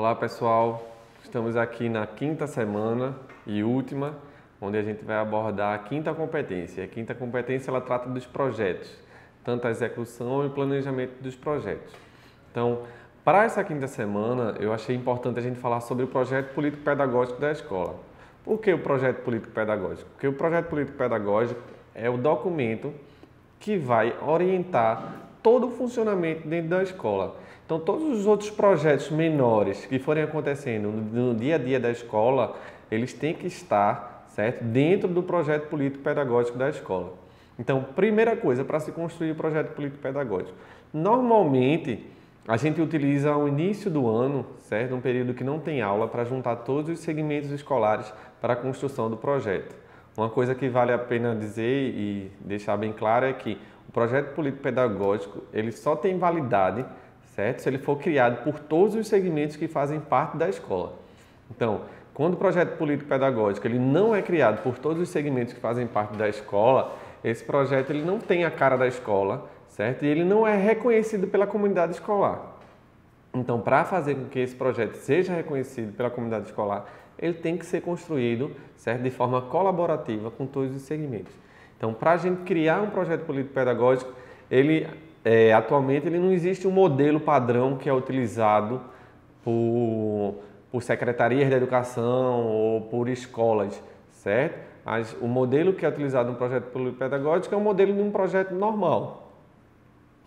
Olá pessoal, estamos aqui na quinta semana e última, onde a gente vai abordar a quinta competência. A quinta competência ela trata dos projetos, tanto a execução e o planejamento dos projetos. Então, para essa quinta semana, eu achei importante a gente falar sobre o projeto político-pedagógico da escola. Por que o projeto político-pedagógico? Porque o projeto político-pedagógico é o documento que vai orientar todo o funcionamento dentro da escola. Então, todos os outros projetos menores que forem acontecendo no dia a dia da escola, eles têm que estar, certo, dentro do projeto político-pedagógico da escola. Então, primeira coisa para se construir o projeto político-pedagógico. Normalmente, a gente utiliza o início do ano, certo, um período que não tem aula, para juntar todos os segmentos escolares para a construção do projeto. Uma coisa que vale a pena dizer e deixar bem claro é que o projeto político-pedagógico ele só tem validade, certo, se ele for criado por todos os segmentos que fazem parte da escola. Então, quando o projeto político-pedagógico ele não é criado por todos os segmentos que fazem parte da escola, esse projeto ele não tem a cara da escola, certo? E ele não é reconhecido pela comunidade escolar. Então, para fazer com que esse projeto seja reconhecido pela comunidade escolar, ele tem que ser construído, certo, de forma colaborativa com todos os segmentos. Então, para a gente criar um projeto político-pedagógico, atualmente ele não existe um modelo padrão que é utilizado por secretarias de educação ou por escolas, certo? Mas o modelo que é utilizado no projeto político-pedagógico é o modelo de um projeto normal.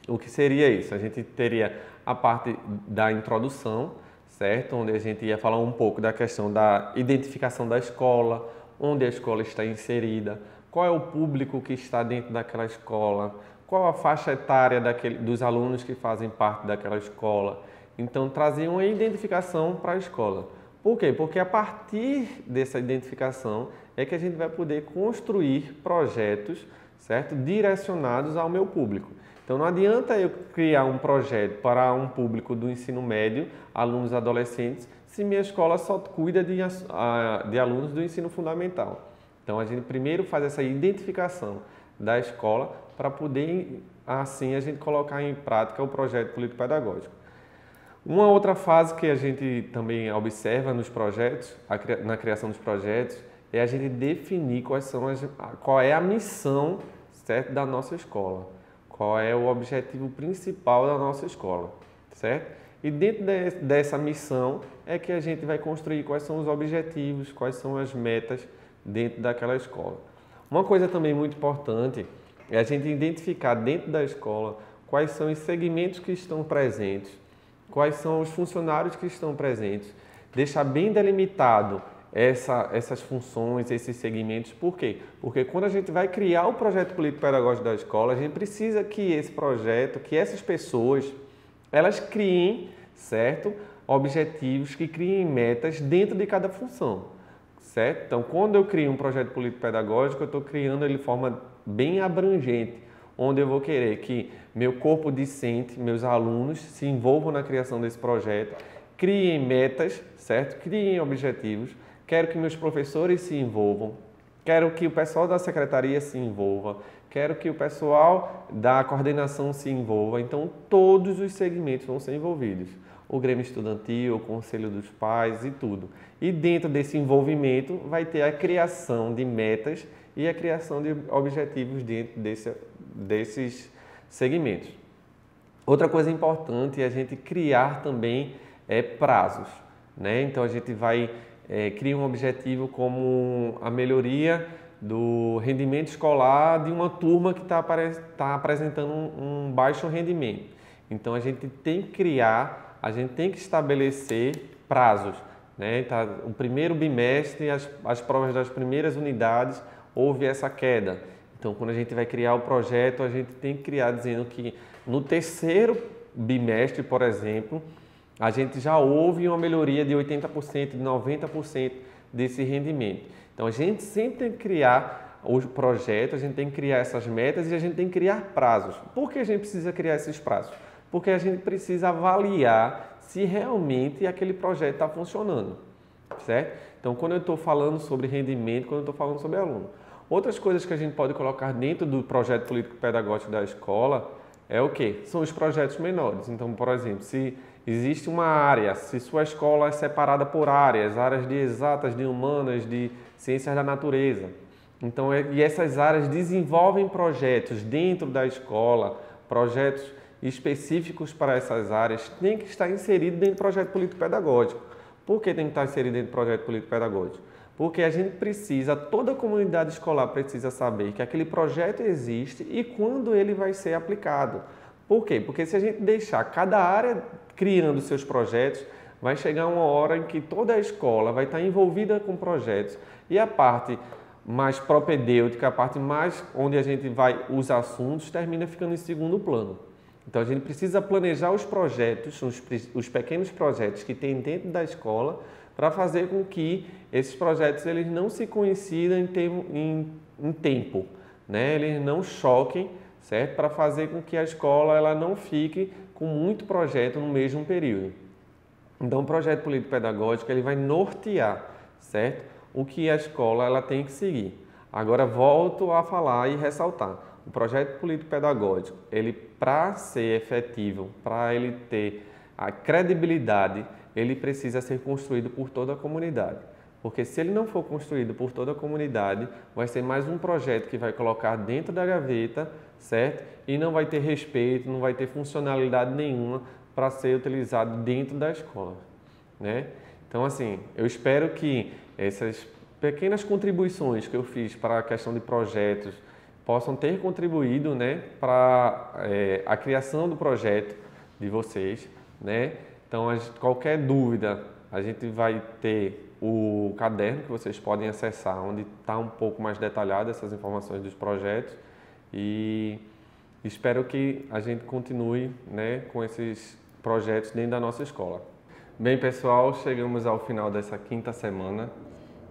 O que seria isso? A gente teria a parte da introdução, certo? Onde a gente ia falar um pouco da questão da identificação da escola, onde a escola está inserida, qual é o público que está dentro daquela escola, qual a faixa etária dos alunos que fazem parte daquela escola. Então, trazer uma identificação para a escola. Por quê? Porque a partir dessa identificação é que a gente vai poder construir projetos, certo? Direcionados ao meu público. Então, não adianta eu criar um projeto para um público do ensino médio, alunos adolescentes, se minha escola só cuida de alunos do ensino fundamental. Então, a gente primeiro faz essa identificação da escola para poder, assim, a gente colocar em prática o projeto político-pedagógico. Uma outra fase que a gente também observa nos projetos, na criação dos projetos, é a gente definir qual é a missão, certo, da nossa escola. Qual é o objetivo principal da nossa escola, certo? E dentro dessa missão é que a gente vai construir quais são os objetivos, quais são as metas dentro daquela escola. Uma coisa também muito importante é a gente identificar dentro da escola quais são os segmentos que estão presentes, quais são os funcionários que estão presentes, deixar bem delimitado essas funções, esses segmentos. Por quê? Porque quando a gente vai criar o projeto político-pedagógico da escola, a gente precisa que esse projeto, que essas pessoas, elas criem, certo, objetivos, que criem metas dentro de cada função, certo? Então, quando eu crio um projeto político-pedagógico, eu estou criando ele de forma bem abrangente, onde eu vou querer que meu corpo discente, meus alunos, se envolvam na criação desse projeto, criem metas, certo? Criem objetivos. Quero que meus professores se envolvam, quero que o pessoal da secretaria se envolva, quero que o pessoal da coordenação se envolva. Então, todos os segmentos vão ser envolvidos. O Grêmio Estudantil, o Conselho dos Pais e tudo. E dentro desse envolvimento vai ter a criação de metas e a criação de objetivos dentro desses segmentos. Outra coisa importante é a gente criar também prazos, né? Então, a gente vai cria um objetivo como a melhoria do rendimento escolar de uma turma que está apresentando um baixo rendimento. Então, a gente tem que estabelecer prazos, né? Tá, o primeiro bimestre, as provas das primeiras unidades, houve essa queda. Então, quando a gente vai criar o projeto, a gente tem que criar dizendo que no terceiro bimestre, por exemplo, a gente já houve uma melhoria de 80%, de 90% desse rendimento. Então, a gente sempre tem que criar o projeto, a gente tem que criar essas metas e a gente tem que criar prazos. Por que a gente precisa criar esses prazos? Porque a gente precisa avaliar se realmente aquele projeto está funcionando, certo? Então, quando eu estou falando sobre rendimento, quando eu estou falando sobre aluno. Outras coisas que a gente pode colocar dentro do projeto político-pedagógico da escola é o quê? São os projetos menores. Então, por exemplo, se existe uma área, se sua escola é separada por áreas, áreas de exatas, de humanas, de ciências da natureza. Então, e essas áreas desenvolvem projetos dentro da escola, projetos específicos para essas áreas, tem que estar inserido dentro do projeto político-pedagógico. Por que tem que estar inserido dentro do projeto político-pedagógico? Porque a gente precisa, toda a comunidade escolar precisa saber que aquele projeto existe e quando ele vai ser aplicado. Por quê? Porque se a gente deixar cada área criando seus projetos, vai chegar uma hora em que toda a escola vai estar envolvida com projetos e a parte mais propedêutica, a parte mais onde a gente vai os assuntos, termina ficando em segundo plano. Então a gente precisa planejar os projetos, os pequenos projetos que tem dentro da escola, para fazer com que esses projetos eles não se coincidam em tempo, né? Eles não choquem, certo? Para fazer com que a escola ela não fique com muito projeto no mesmo período. Então o projeto político-pedagógico ele vai nortear, certo? O que a escola ela tem que seguir. Agora volto a falar e ressaltar. O projeto político-pedagógico, ele para ser efetivo, para ele ter a credibilidade, ele precisa ser construído por toda a comunidade. Porque se ele não for construído por toda a comunidade, vai ser mais um projeto que vai colocar dentro da gaveta, certo? E não vai ter respeito, não vai ter funcionalidade nenhuma para ser utilizado dentro da escola, né? Então, assim, eu espero que essas pequenas contribuições que eu fiz para a questão de projetos possam ter contribuído, né, para a criação do projeto de vocês, né? Então, qualquer dúvida, a gente vai ter o caderno que vocês podem acessar, onde está um pouco mais detalhado essas informações dos projetos e espero que a gente continue, né, com esses projetos dentro da nossa escola. Bem, pessoal, chegamos ao final dessa quinta semana,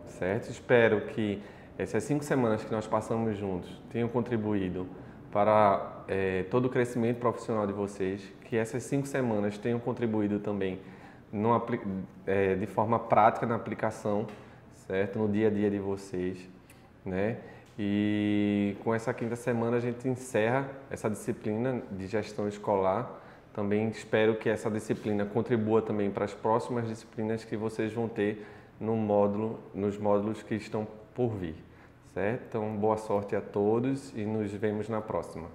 certo? Espero que essas 5 semanas que nós passamos juntos tenham contribuído para todo o crescimento profissional de vocês, que essas 5 semanas tenham contribuído também de forma prática na aplicação, certo? No dia a dia de vocês, né? E com essa quinta semana a gente encerra essa disciplina de gestão escolar. Também espero que essa disciplina contribua também para as próximas disciplinas que vocês vão ter nos módulos que estão por vir, certo? Então, boa sorte a todos e nos vemos na próxima.